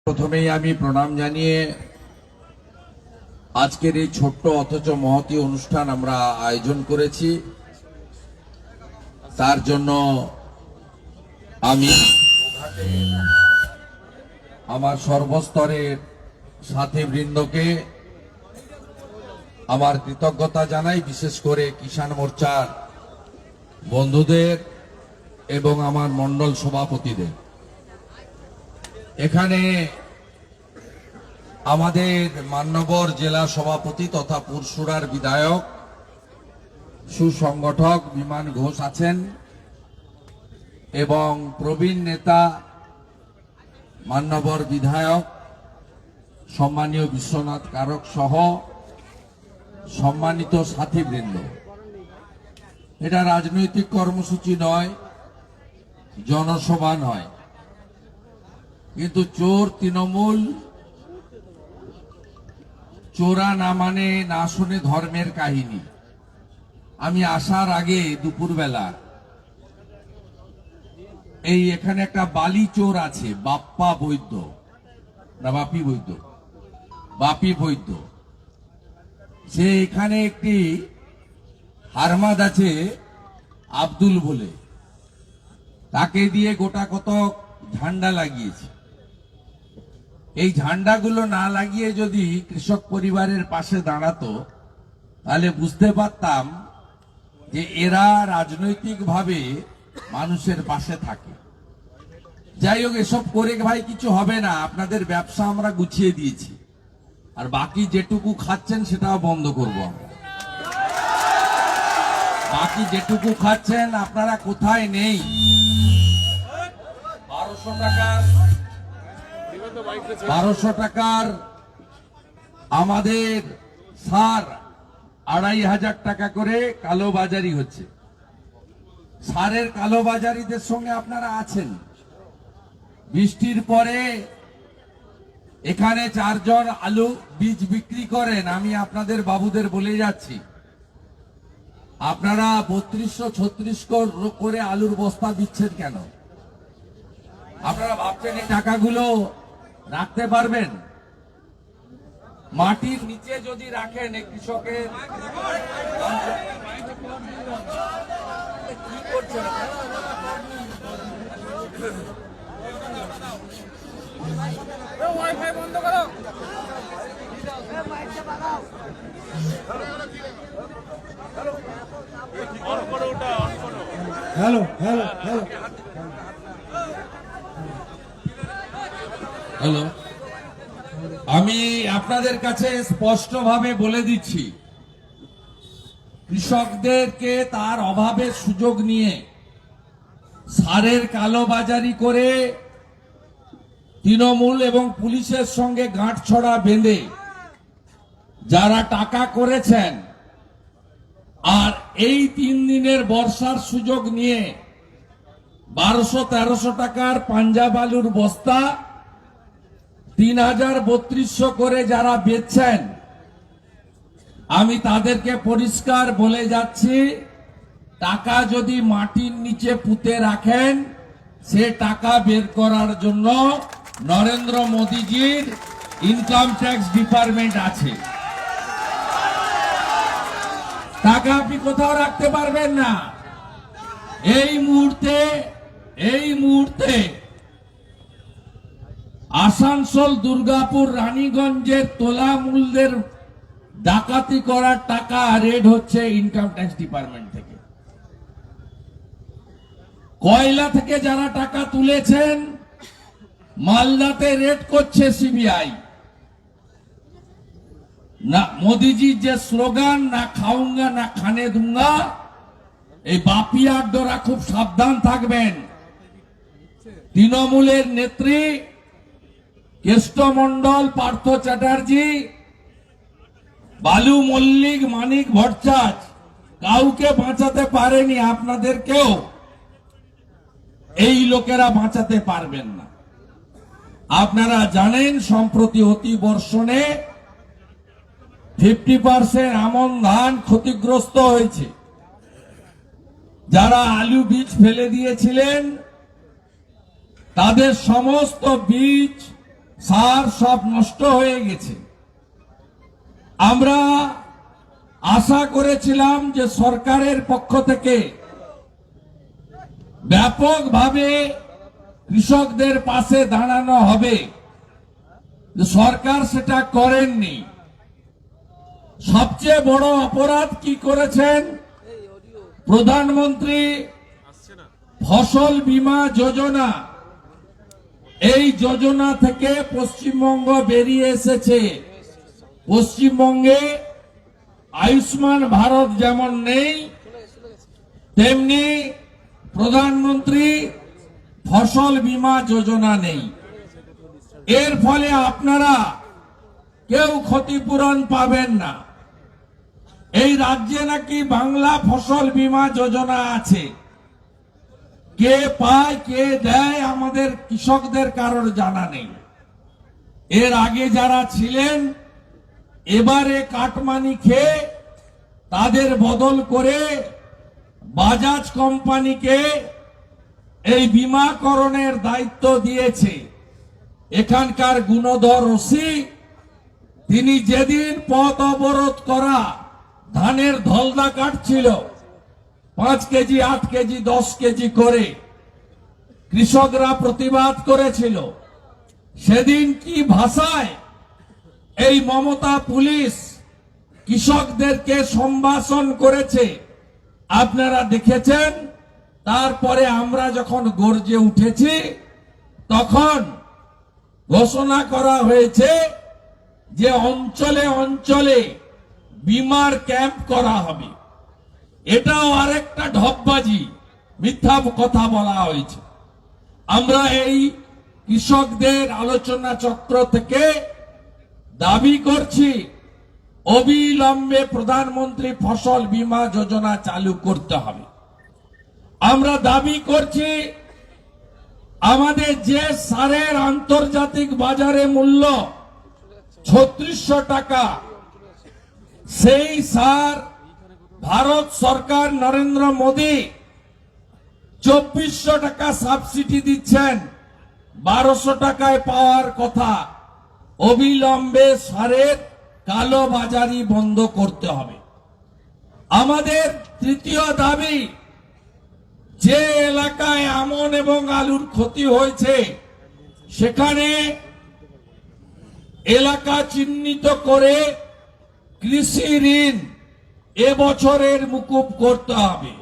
প্রথমেই আমি প্রণাম জানিয়ে আজকের এই ছোট্ট অথচ মহতী অনুষ্ঠান আমরা আয়োজন করেছি, তার জন্য আমি আমার সর্বস্তরের সাথীবৃন্দকে আমার কৃতজ্ঞতা জানাই, বিশেষ করে কিষাণ মোর্চার বন্ধুদের এবং আমার মণ্ডল সভাপতিদের। এখানে আমাদের মান্যবর জেলা সভাপতি তথা পুরসুরার বিধায়ক সুসংগঠক বিমান ঘোষ আছেন এবং প্রবীণ নেতা মান্যবর বিধায়ক সম্মানীয় বিশ্বনাথ কারক সহ সম্মানিত সাথীবৃন্দ। এটা রাজনৈতিক কর্মসূচি নয়, জনসভা নয়, কিন্তু চোর তৃণমূল, চোরা না মানে না শুনে ধর্মের কাহিনী। আমি আসার আগে দুপুরবেলা এখানে একটা বালি চোর আছে, বাপ্পা বৈদ্য না বাপি বৈদ্য, বাপি বৈদ্য। সে এখানে একটি হারমাদ আছে আব্দুল বলে, তাকে দিয়ে গোটা কত ঝান্ডা লাগিয়েছে। এই ঝান্ডাগুলো না লাগিয়ে যদি কৃষক পরিবারের পাশে দাঁড়াতো তাহলে বুঝতে পারতাম যে এরা রাজনৈতিকভাবে মানুষের পাশে থাকে। যাই হোক, এসব করে ভাই কিছু হবে না, আপনাদের ব্যবসা আমরা গুছিয়ে দিয়েছি, আর বাকি যেটুকু খাচ্ছেন সেটাও বন্ধ করব আমরা। বাকি যেটুকু খাচ্ছেন আপনারা কোথায় নেই, 1200 টাকার আমাদের সার 2500 টাকা করে কালোবাজারি হচ্ছে। সারের কালোবাজারিদের সঙ্গে আপনারা আছেন। বৃষ্টির পরে এখানে 4 জন আলু বীজ বিক্রি করেন, আমি আপনাদের বাবুদের বলে যাচ্ছি, আপনারা 3200-3600 করে আলুর বস্তা দিচ্ছেন কেন? আপনারা ভাবছেন এই টাকাগুলো রাখতে পারবেন? মাটির নিচে যদি রাখেন কৃষকের কি করছেন? বন্ধ করো। হ্যালো হ্যালো হ্যালো হ্যালো, আমি আপনাদের কাছে স্পষ্টভাবে বলে দিচ্ছি, কৃষকদেরকে তার অভাবের সুযোগ নিয়ে সারের কালোবাজারি করে তৃণমূল এবং পুলিশের সঙ্গে গাঁটছড়া বেঁধে যারা টাকা করেছেন, আর এই 3 দিনের বর্ষার সুযোগ নিয়ে 1200-1300 টাকার পাঞ্জাব আলুর বস্তা 3000-3200 করে যারা বেচছেন, আমি তাদেরকে পরিষ্কার বলে যাচ্ছি, টাকা যদি মাটির নিচে পুঁতে রাখেন, সে টাকা বের করার জন্য নরেন্দ্র মোদীজির ইনকাম ট্যাক্স ডিপার্টমেন্ট আছে। টাকা আপনি কোথাও রাখতে পারবেন না। এই মুহূর্তে আসানসোল, দুর্গাপুর, রানীগঞ্জের তোলা মূল্যের ডাকাতি করার টাকা রেড হচ্ছে ইনকাম ট্যাক্স ডিপার্টমেন্ট থেকে। কয়লা থেকে যারা টাকা তুলেছেন মালদাতে রেড করছে সিবিআই। না মোদীজির যে স্লোগান, না খাউঙ্গা না খানে দুঙ্গা, এই বাপি আড্ডরা খুব সাবধান থাকবেন। তৃণমূলের নেত্রী কেষ্টমণ্ডল, পার্থ চ্যাটার্জি, বালু মল্লিক, মানিক ভট্টাচার্য কাউকে বাঁচাতে পারেনি, আপনাদেরকেও এই লোকেরা বাঁচাতে পারবেন না। আপনারা জানেন সম্প্রতি অতিবর্ষণে 50% আমন ধান ক্ষতিগ্রস্ত হয়েছে। যারা আলু বীজ ফেলে দিয়েছিলেন তাদের সমস্ত বীজ সার সব নষ্ট হয়ে গেছে। আমরা আশা করেছিলাম যে সরকারের পক্ষ থেকে ব্যাপকভাবে কৃষকদের পাশে দাঁড়ানো হবে, সরকার সেটা করেননি। সবচেয়ে বড় অপরাধ কি করেছেন? প্রধানমন্ত্রী ফসল বীমা যোজনা, এই যোজনা থেকে পশ্চিমবঙ্গ বেরিয়ে এসেছে। পশ্চিমবঙ্গে আয়ুষ্মান ভারত যেমন নেই, তেমনি প্রধানমন্ত্রী ফসল বীমা যোজনা নেই। এর ফলে আপনারা কেউ ক্ষতিপূরণ পাবেন না। এই রাজ্যে নাকি বাংলা ফসল বীমা যোজনা আছে, কে পায় কে দেয় আমাদের কৃষকদের কারোর জানা নেই। এর আগে যারা ছিলেন এবারে কাটমানি খেয়ে তাদের বদল করে বাজাজ কোম্পানিকে এই বীমাকরণের দায়িত্ব দিয়েছে। এখানকার গুণধর ওসি, তিনি যেদিন পথ অবরোধ করা ধানের ধলদা কাটছিল 5 কেজি 8 কেজি 10 কেজি করে, কৃষকরা প্রতিবাদ করেছিল। সেদিন কি ভাষায় এই মমতা পুলিশ কৃষকদেরকে সম্ভাষণ করেছে আপনারা দেখেছেন। তারপরে আমরা যখন গর্জে উঠেছি তখন ঘোষণা করা হয়েছে যে অঞ্চলে অঞ্চলে বিমার ক্যাম্প করা হবে। এটাও আরেকটা ঢপবাজি, মিথ্যা কথা বলা হয়েছে। আমরা এই কৃষকদের আলোচনা চক্র থেকে দাবি করছি অবিলম্বে প্রধানমন্ত্রী ফসল বীমা যোজনা চালু করতে হবে। আমরা দাবি করছি আমাদের যে সারের আন্তর্জাতিক বাজারে মূল্য 3600 টাকা, সেই সার ভারত সরকার নরেন্দ্র মোদী 2400 টাকা সাবসিডি দিচ্ছেন, 1200 টাকায় পাওয়ার কথা। অবিলম্বে সারের কালো বাজারি বন্ধ করতে হবে। আমাদের তৃতীয় দাবি, যে এলাকায় আমন এবং আলুর ক্ষতি হয়েছে সেখানে এলাকা চিহ্নিত করে কৃষি ঋণ এবছরের মুকুব করতে হবে।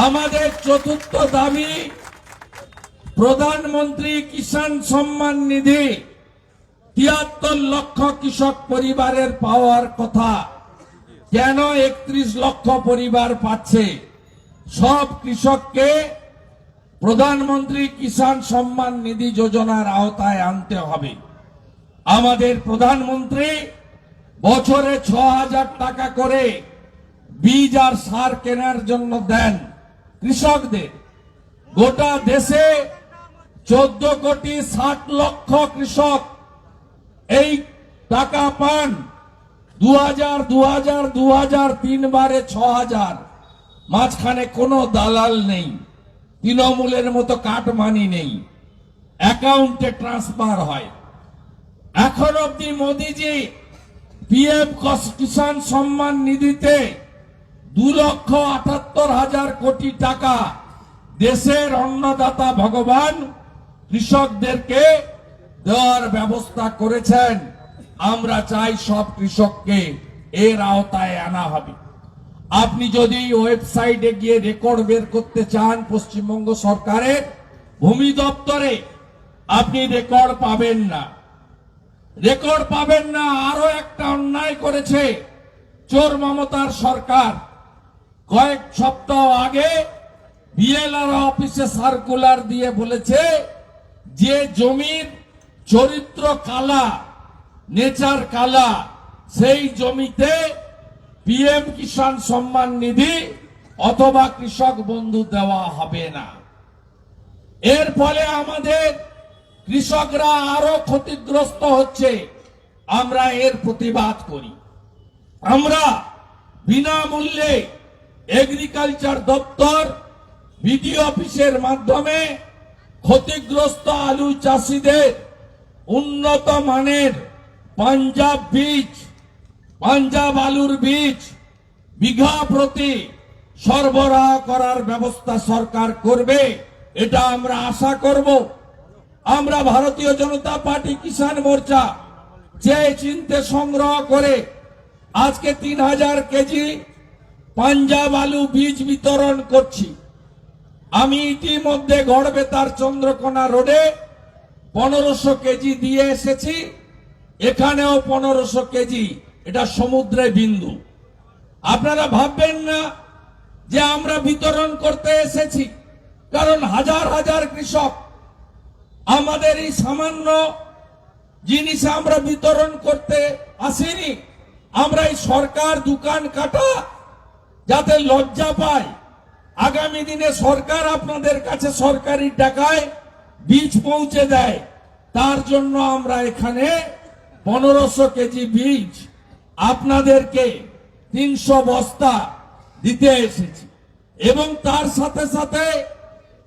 আমাদের চতুর্থ দাবি, প্রধানমন্ত্রী কিষাণ সম্মান নিধি 73 লক্ষ কৃষক পরিবারের পাওয়ার কথা, কেন 31 লক্ষ পরিবার পাচ্ছে? সব কৃষককে প্রধানমন্ত্রী কিষাণ সম্মান নিধি যোজনার আওতায় আনতে হবে। আমাদের প্রধানমন্ত্রী বছরে 6000 টাকা করে বীজ আর সার কেনার জন্য দেন কৃষকদের। গোটা দেশে 14,60,00,000 কৃষক এই টাকা পান। 2000 তিনবারে 6000, মাঝখানে কোনো দালাল নেই, তৃণমূলের মতো কাটমানি নেই, অ্যাকাউন্টে ট্রান্সফার হয়। এখন অব্দি মোদিজি পিএম কিষাণ সম্মান নিধিতে 2,78,000 কোটি টাকা দেশের অন্নদাতা ভগবান কৃষকদেরকে দেওয়ার ব্যবস্থা করেছেন। আমরা চাই সব কৃষককে এর আওতায় আনা হবে। আপনি যদি ওয়েবসাইটে গিয়ে রেকর্ড বের করতে চান পশ্চিমবঙ্গ সরকারের ভূমি দপ্তরে, আপনি রেকর্ড পাবেন না। রেকর্ড পাবেন না। আরো একটা অন্যায় করেছে চোর মমতার সরকার। কয়েক সপ্তাহ আগে বিএলআর অফিসে সার্কুলার দিয়ে বলেছে যে জমির চরিত্র কালা, নেচার কালা, সেই জমিতে পিএম কিষাণ সম্মান নিধি অথবা কৃষক বন্ধু দেওয়া হবে না। এর ফলে আমাদের কৃষকরা আরো ক্ষতিগ্রস্ত হচ্ছে। আমরা এর প্রতিবাদ করি। আমরা বিনামূল্যে এগ্রিকালচার দপ্তর বিডিও অফিসের মাধ্যমে ক্ষতিগ্রস্ত আলু চাষীদের উন্নত মানের পাঞ্জাব আলুর বীজ বিঘা প্রতি সরবরাহ করার ব্যবস্থা সরকার করবে, এটা আমরা আশা করব। আমরা ভারতীয় জনতা পার্টি কিষাণ মোর্চা চেয়ে চিনতে সংগ্রহ করে আজকে 3000 কেজি পাঞ্জাব আলু বীজ বিতরণ করছি। আমি ইতিমধ্যে গড়বেতার চন্দ্রকোনা রোডে 1500 কেজি দিয়ে এসেছি, এখানেও 1500 কেজি। এটা সমুদ্রে বিন্দু। আপনারা ভাববেন না যে আমরা বিতরণ করতে এসেছি, কারণ হাজার হাজার কৃষক আমাদের এই সামান্য জিনিস আমরা বিতরণ করতে আসিনি। আমরা এই সরকার দোকান কাটা যাতে লজ্জা পায়, আগামী দিনে সরকার আপনাদের কাছে সরকারি টাকায় বীজ পৌঁছে দেয়, তার জন্য আমরা এখানে 1500 কেজি বীজ আপনাদেরকে 300 বস্তা দিতে এসেছি। এবং তার সাথে সাথে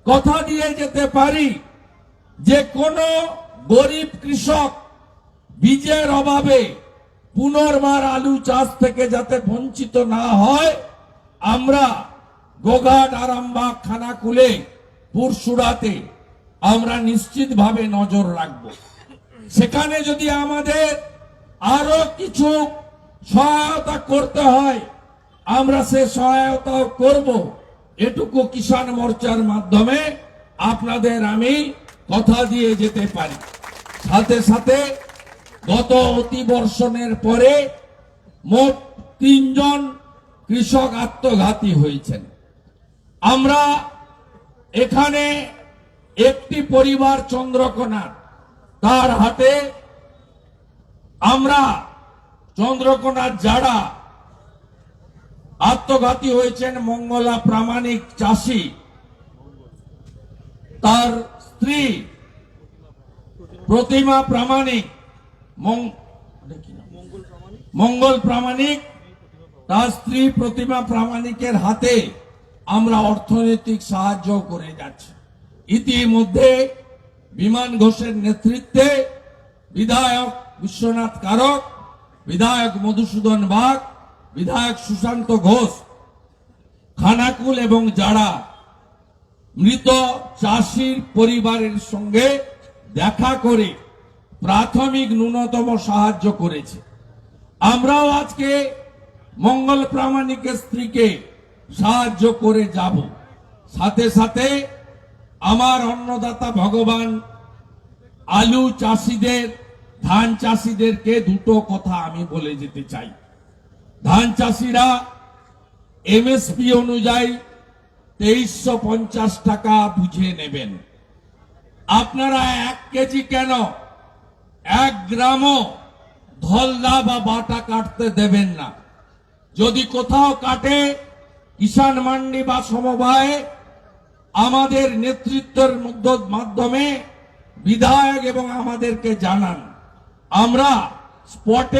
কথা দিয়ে যেতে পারি যে কোনো গরিব কৃষক বীজের অভাবে পুনর্বার আলু চাষ থেকে যাতে বঞ্চিত না হয়, আমরা গোঘাট, আরামবাগ, খানাকুলে, পুরসুরাতে আমরা নিশ্চিতভাবে নজর রাখব। সেখানে যদি আমাদের আরো কিছু সহায়তা করতে হয়, আমরা সে সহায়তাও করব। এটুকু কিষাণ মোর্চার মাধ্যমে আপনাদের আমি কথা দিয়ে যেতে পারি। সাথে সাথে গত অতিবর্ষণের পরে মোট 3 জন কৃষক আত্মঘাতী হয়েছেন। আমরা এখানে একটি পরিবার চন্দ্রকোনার, তার হাতে আমরা চন্দ্রকোনার যারা আত্মঘাতী হয়েছেন মঙ্গলা প্রামাণিক চাষী, তার স্ত্রী প্রতিমা প্রামাণিক, মঙ্গল প্রামাণিক, তার স্ত্রী প্রতিমা প্রামাণিকের হাতে আমরা অর্থনৈতিক সাহায্য করে যাচ্ছি। ইতিমধ্যে বিমান ঘোষের নেতৃত্বে বিধায়ক বিশ্বনাথ কারক, বিধায়ক মধুসূদন বাগ, বিধায়ক সুশান্ত ঘোষ খানাকুল এবং যারা মৃত চাষির পরিবারের সঙ্গে দেখা করে প্রাথমিক ন্যূনতম সাহায্য করেছে। আমরাও আজকে মঙ্গল প্রামাণিকের স্ত্রীকে সাহায্য করে যাব। সাথে সাথে আমার অন্নদাতা ভগবান আলু চাষিদের, ধান চাষিদেরকে দুটো কথা আমি বলে যেতে চাই। ধান চাষিরা এমএসপি অনুযায়ী 2350 টাকা বুঝে নেবেন। আপনারা 1 কেজি কেন 1 গ্রামও ধলদা বা বাটা কাটতে দেবেন না। যদি কোথাও কাটে, কিষাণ মান্ডি বা সমবায়ে আমাদের নেতৃত্বের মাধ্যমে বিধায়ক এবং আমাদেরকে জানান, আমরা স্পটে